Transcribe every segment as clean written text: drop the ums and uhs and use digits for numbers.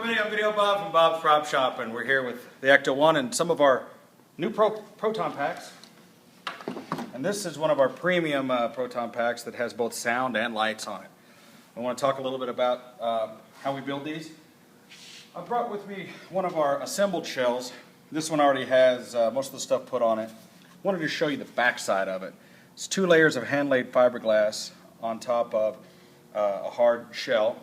everybody, I'm Video Bob from Bob's Prop Shop, and we're here with the Ecto 1 and some of our new Proton packs. And this is one of our premium Proton packs that has both sound and lights on it. I want to talk a little bit about how we build these. I brought with me one of our assembled shells. This one already has most of the stuff put on it. I wanted to show you the back side of it. It's 2 layers of hand-laid fiberglass on top of a hard shell.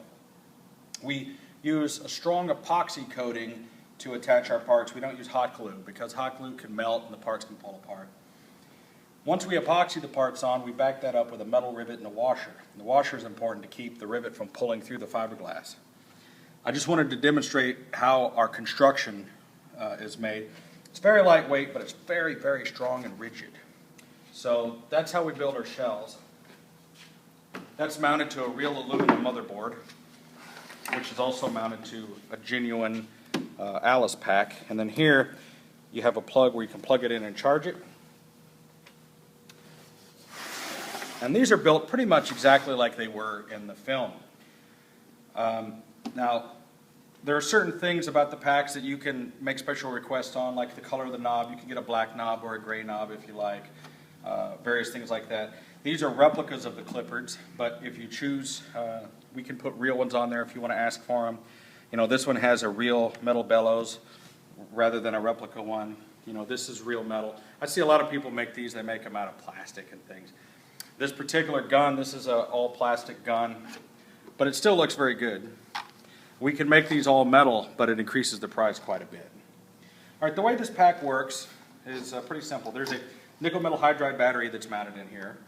We use a strong epoxy coating to attach our parts. We don't use hot glue because hot glue can melt and the parts can fall apart. Once we epoxy the parts on, we back that up with a metal rivet and a washer. And the washer is important to keep the rivet from pulling through the fiberglass. I just wanted to demonstrate how our construction is made. It's very lightweight, but it's very, very strong and rigid. So that's how we build our shells. That's mounted to a real aluminum motherboard, which is also mounted to a genuine Alice pack. And then here you have a plug where you can plug it in and charge it. And these are built pretty much exactly like they were in the film. Now, there are certain things about the packs that you can make special requests on, like the color of the knob. You can get a black knob or a gray knob if you like, various things like that. These are replicas of the Clippards, but if you choose, we can put real ones on there if you want to ask for them. You know, this one has a real metal bellows rather than a replica one. You know, this is real metal. I see a lot of people make these. They make them out of plastic and things. This particular gun, this is an all-plastic gun, but it still looks very good. We can make these all metal, but it increases the price quite a bit. All right, the way this pack works is pretty simple. There's a nickel metal hydride battery that's mounted in here.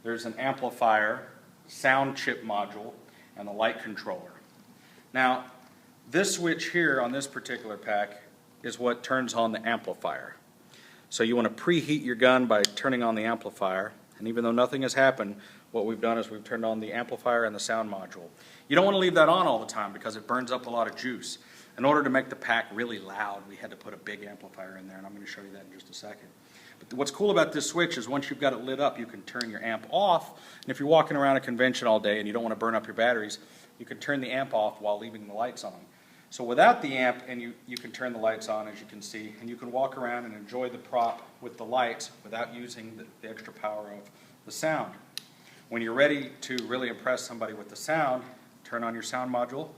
There's an amplifier, sound chip module, and a light controller. Now, this switch here on this particular pack is what turns on the amplifier. So you want to preheat your gun by turning on the amplifier, and even though nothing has happened, what we've done is we've turned on the amplifier and the sound module. You don't want to leave that on all the time because it burns up a lot of juice. In order to make the pack really loud, we had to put a big amplifier in there, and I'm going to show you that in just a second. But what's cool about this switch is once you've got it lit up, you can turn your amp off. And if you're walking around a convention all day and you don't want to burn up your batteries, you can turn the amp off while leaving the lights on. So without the amp, and you can turn the lights on, as you can see, and you can walk around and enjoy the prop with the lights without using the extra power of the sound. When you're ready to really impress somebody with the sound, turn on your sound module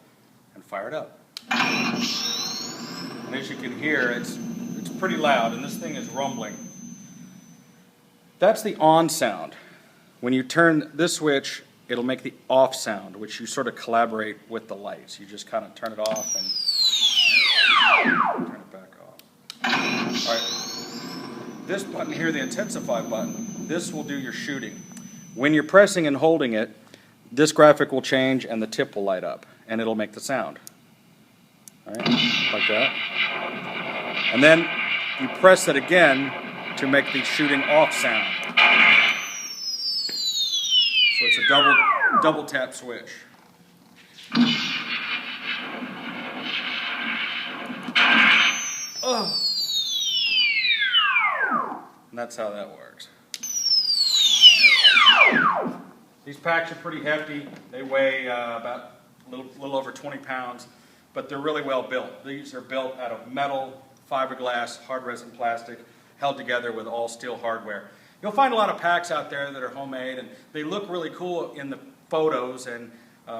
and fire it up. And as you can hear, it's pretty loud, and this thing is rumbling. That's the on sound. When you turn this switch, it'll make the off sound, which you sort of collaborate with the lights. You just kind of turn it off and turn it back off. All right. This button here, the intensify button, this will do your shooting. When you're pressing and holding it, this graphic will change and the tip will light up, and it'll make the sound. All right, like that. And then you press it again to make the shooting off sound. So it's a double tap switch. Oh. And that's how that works. These packs are pretty hefty. They weigh about a little over 20 pounds, but they're really well built. These are built out of metal, fiberglass, hard resin plastic, held together with all steel hardware. You'll find a lot of packs out there that are homemade, and they look really cool in the photos and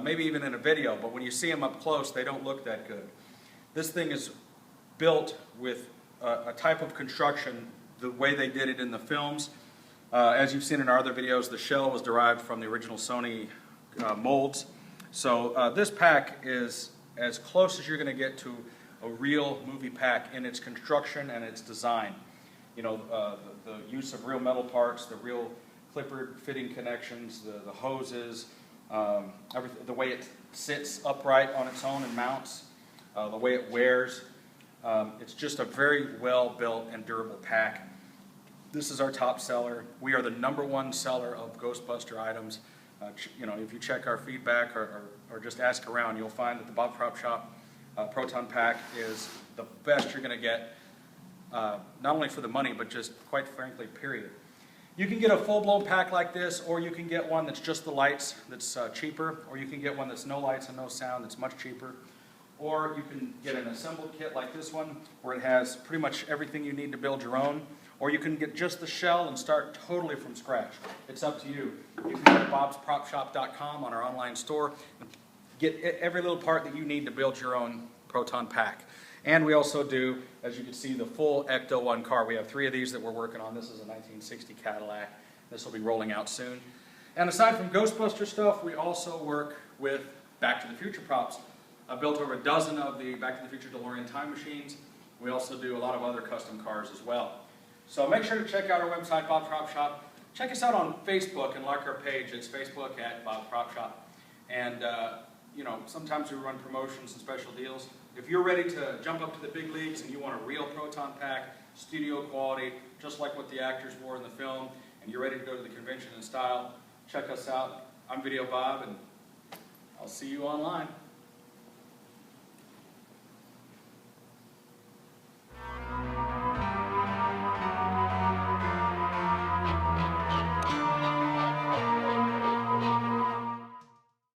maybe even in a video, but when you see them up close, they don't look that good. This thing is built with a type of construction the way they did it in the films. As you've seen in our other videos, the shell was derived from the original Sony molds. So this pack is as close as you're going to get to a real movie pack in its construction and its design. You know, the use of real metal parts, the real Clippard fitting connections, the hoses, the way it sits upright on its own and mounts, the way it wears. It's just a very well built and durable pack. This is our top seller. We are the #1 seller of Ghostbuster items. You know, if you check our feedback or just ask around, you'll find that the Bob Prop Shop Proton pack is the best you're going to get. Not only for the money, but just quite frankly, period. You can get a full-blown pack like this, or you can get one that's just the lights that's cheaper, or you can get one that's no lights and no sound that's much cheaper, or you can get an assembled kit like this one, where it has pretty much everything you need to build your own, or you can get just the shell and start totally from scratch. It's up to you. You can go to bobspropshop.com on our online store and get every little part that you need to build your own Proton pack. And we also do, as you can see, the full Ecto 1 car. We have 3 of these that we're working on. This is a 1960 Cadillac. This will be rolling out soon. And aside from Ghostbusters stuff, we also work with Back to the Future props. I've built over a dozen of the Back to the Future DeLorean time machines. We also do a lot of other custom cars as well. So make sure to check out our website, Bob's Prop Shop. Check us out on Facebook and like our page. It's Facebook at Bob's Prop Shop. And you know, sometimes we run promotions and special deals. If you're ready to jump up to the big leagues and you want a real Proton pack, studio quality, just like what the actors wore in the film, and you're ready to go to the convention in style, check us out. I'm Video Bob, and I'll see you online.